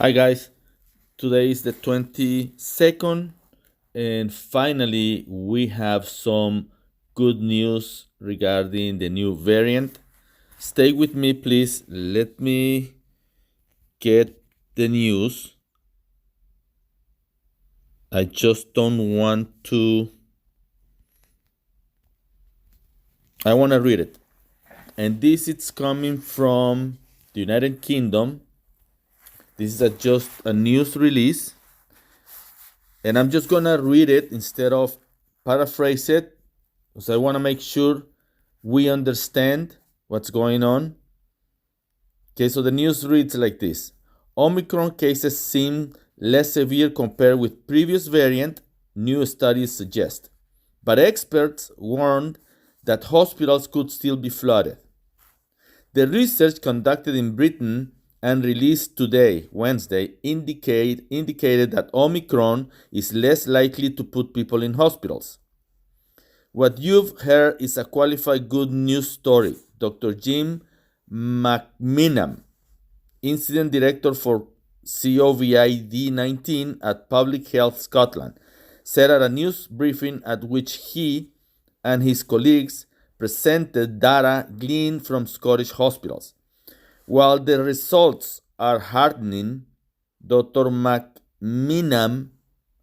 Hi guys, today is the 22nd, and finally we have some good news regarding the new variant. Stay with me, please. Let me get the news. I just don't want to. I want to read it. And this is coming from the United Kingdom. This is just a news release. And I'm just going to read it instead of paraphrase it, because I want to make sure we understand what's going on. Okay, so the news reads like this. Omicron cases seem less severe compared with previous variant, new studies suggest. But experts warned that hospitals could still be flooded. The research conducted in Britain and released today, Wednesday, indicated that Omicron is less likely to put people in hospitals. What you've heard is a qualified good news story. Dr. Jim McMinam, Incident Director for COVID-19 at Public Health Scotland, said at a news briefing at which he and his colleagues presented data gleaned from Scottish hospitals. While the results are heartening, Dr. McMinam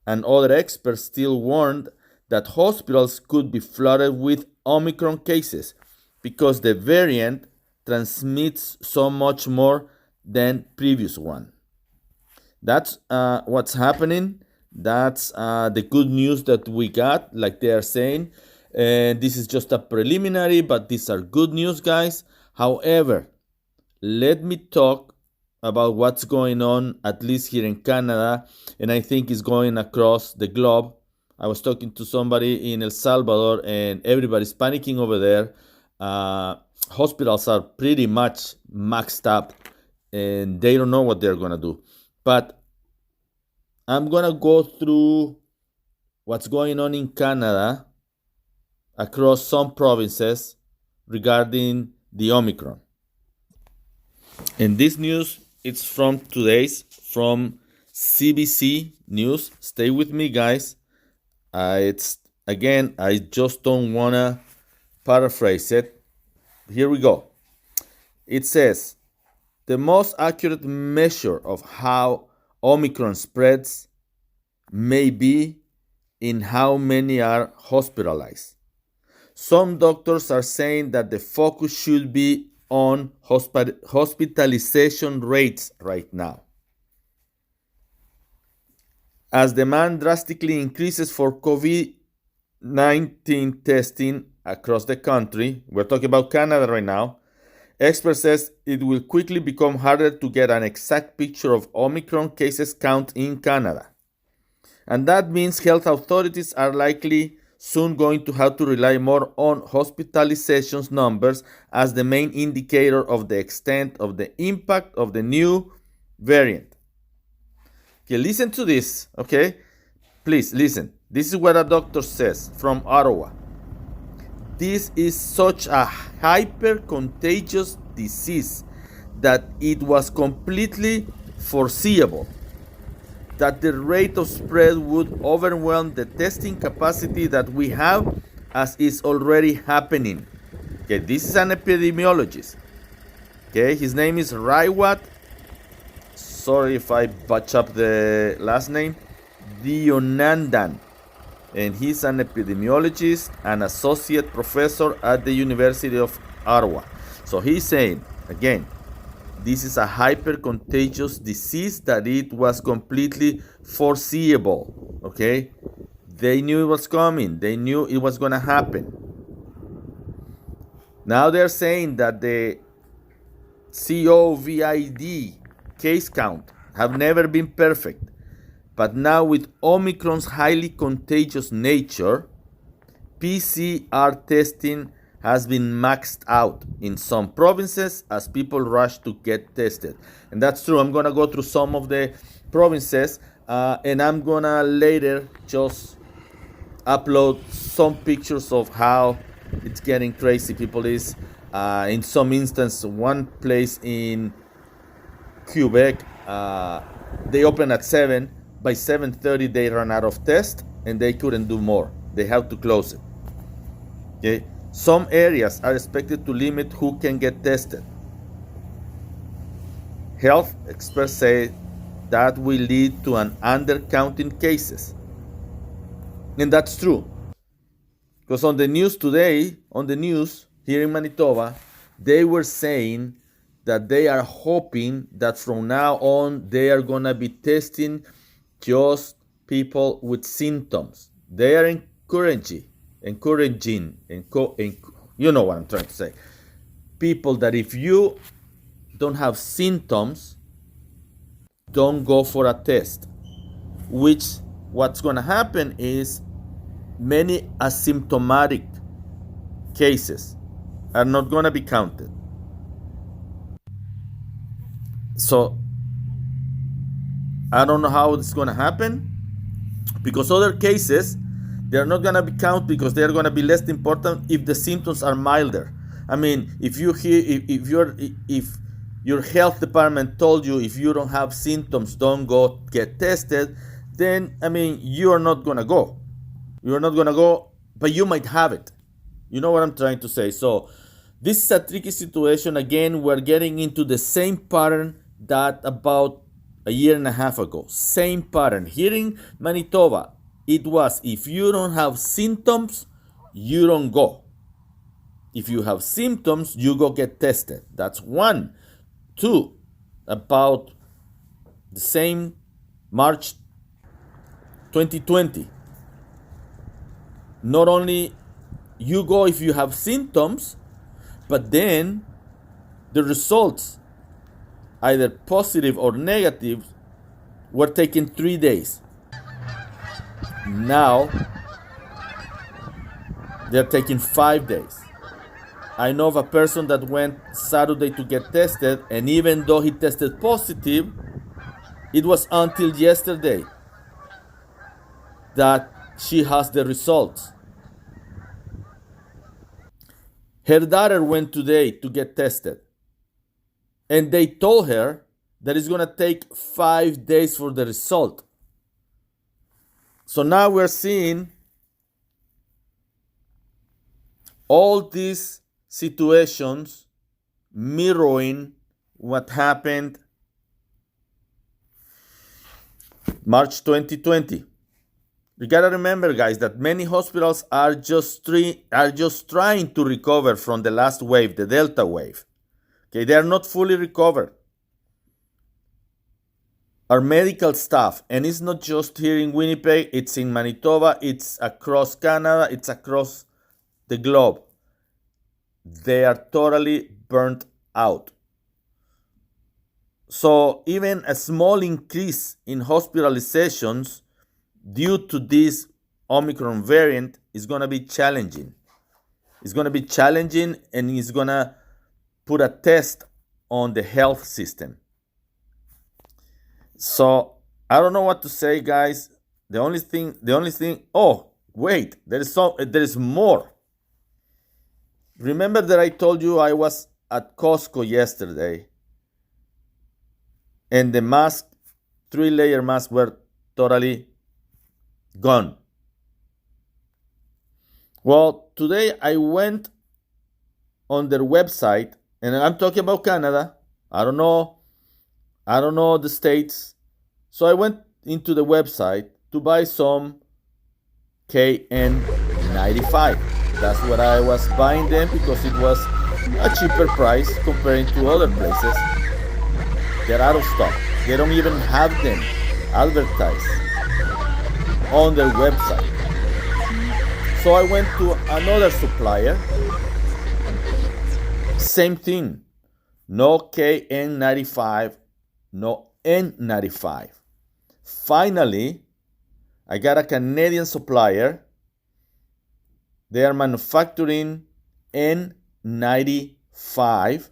and other experts still warned that hospitals could be flooded with Omicron cases because the variant transmits so much more than previous one. That's what's happening. That's the good news that we got, like they are saying. And this is just a preliminary, but these are good news, guys. However, let me talk about what's going on, at least here in Canada, and I think it's going across the globe. I was talking to somebody in El Salvador, and everybody's panicking over there. Hospitals are pretty much maxed up, and they don't know what they're going to do. But I'm going to go through what's going on in Canada across some provinces regarding the Omicron. And this news, it's from CBC News. Stay with me, guys. I just don't want to paraphrase it. Here we go. It says, the most accurate measure of how Omicron spreads may be in how many are hospitalized. Some doctors are saying that the focus should be on hospitalization rates right now. As demand drastically increases for COVID-19 testing across the country, we're talking about Canada right now, experts says it will quickly become harder to get an exact picture of Omicron cases count in Canada. And that means health authorities are likely soon going to have to rely more on hospitalizations numbers as the main indicator of the extent of the impact of the new variant. Okay, listen to this, okay? Please listen. This is what a doctor says from Ottawa. This is such a hyper-contagious disease that it was completely foreseeable that the rate of spread would overwhelm the testing capacity that we have, as is already happening. Okay, this is an epidemiologist. Okay, his name is Raiwat. Sorry if I butch up the last name. Dionandan. And he's an epidemiologist and associate professor at the University of Ottawa. So he's saying, again, this is a hyper-contagious disease that it was completely foreseeable, okay? They knew it was coming. They knew it was going to happen. Now they're saying that the COVID case count have never been perfect. But now with Omicron's highly contagious nature, PCR testing has been maxed out in some provinces as people rush to get tested. And that's true. I'm going to go through some of the provinces and I'm going to later just upload some pictures of how it's getting crazy. People in some instance, one place in Quebec they open at 7. By 7:30, they ran out of tests and they couldn't do more. They have to close it. Okay? Some areas are expected to limit who can get tested. Health experts say that will lead to an undercounting cases. And that's true. Because on the news today, here in Manitoba, they were saying that they are hoping that from now on they are going to be testing just people with symptoms. They are encouraging, you know what I'm trying to say. People that if you don't have symptoms, don't go for a test. Which what's going to happen is many asymptomatic cases are not going to be counted. So I don't know how it's going to happen, because other cases, they're not going to be counted because they're going to be less important if the symptoms are milder. I mean, if your health department told you if you don't have symptoms, don't go get tested, then, I mean, you are not going to go. You're not going to go, but you might have it. You know what I'm trying to say? So this is a tricky situation. Again, we're getting into the same pattern that about a year and a half ago. Same pattern. Here in Manitoba, it was if you don't have symptoms, you don't go. If you have symptoms, you go get tested. That's one. Two, about the same March 2020. Not only you go if you have symptoms, but then the results, either positive or negative, were taken 3 days. Now they're taking 5 days. I know of a person that went Saturday to get tested, and even though he tested positive, it was until yesterday that she has the results. Her daughter went today to get tested, and they told her that it's going to take 5 days for the result. So now we're seeing all these situations mirroring what happened March 2020. You gotta remember, guys, that many hospitals are just trying to recover from the last wave, the Delta wave. Okay, they are not fully recovered. Our medical staff, and it's not just here in Winnipeg, it's in Manitoba, it's across Canada, it's across the globe. They are totally burnt out. So even a small increase in hospitalizations due to this Omicron variant is going to be challenging. It's going to be challenging, and it's going to put a test on the health system. So I don't know what to say, guys. The only thing, oh, wait, there is more. Remember that I told you I was at Costco yesterday, and the mask, 3-layer masks, were totally gone. Well, today I went on their website, and I'm talking about Canada. I don't know the States. So I went into the website to buy some KN95. That's what I was buying them, because it was a cheaper price comparing to other places. They're out of stock. They don't even have them advertised on their website. So I went to another supplier. Same thing. No KN95, no N95. Finally, I got a Canadian supplier. They are manufacturing N95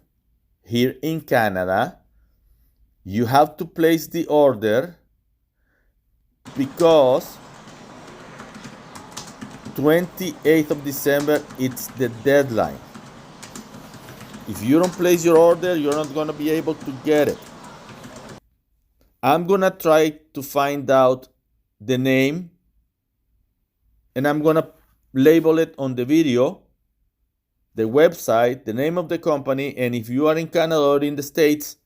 here in Canada. You have to place the order because 28th of December, it's the deadline. If you don't place your order, you're not going to be able to get it. I'm gonna try to find out the name, and I'm gonna label it on the video, the website, the name of the company, and if you are in Canada or in the States,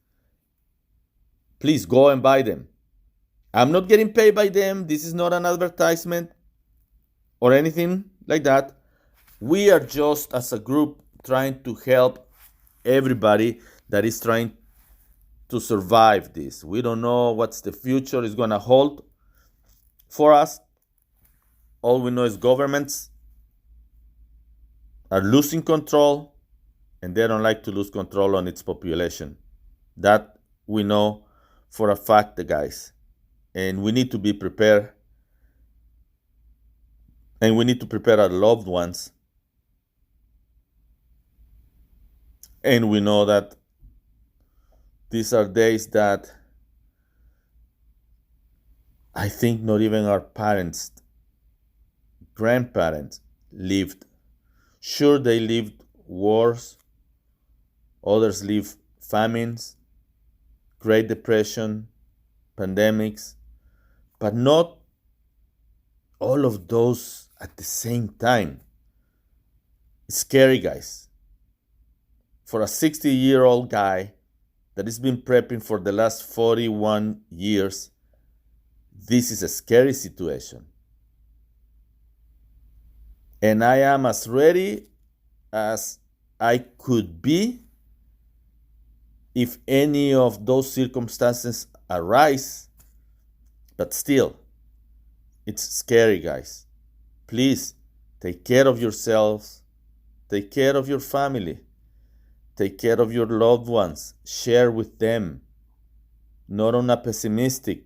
please go and buy them. I'm not getting paid by them. This is not an advertisement or anything like that. We are just, as a group, trying to help everybody that is trying to survive this. We don't know what the future is going to hold for us. All we know is governments are losing control, and they don't like to lose control on its population. That we know for a fact, guys. And we need to be prepared. And we need to prepare our loved ones. And we know that these are days that I think not even our parents, grandparents lived. Sure, they lived wars, others lived famines, Great Depression, pandemics, but not all of those at the same time. It's scary, guys. For a 60-year-old guy that has been prepping for the last 41 years, this is a scary situation. And I am as ready as I could be if any of those circumstances arise. But still, it's scary, guys. Please take care of yourselves, take care of your family, take care of your loved ones, share with them, not on a pessimistic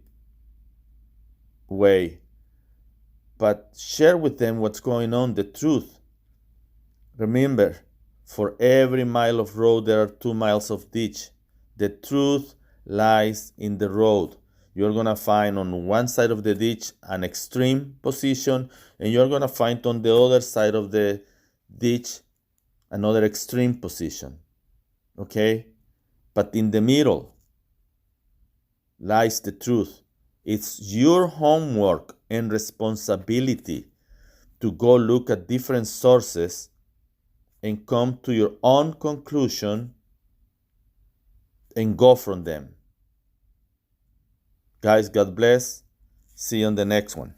way, but share with them what's going on, the truth. Remember, for every mile of road, there are 2 miles of ditch. The truth lies in the road. You're going to find on one side of the ditch an extreme position, and you're going to find on the other side of the ditch another extreme position. Okay? But in the middle lies the truth. It's your homework and responsibility to go look at different sources and come to your own conclusion and go from them. Guys, God bless. See you on the next one.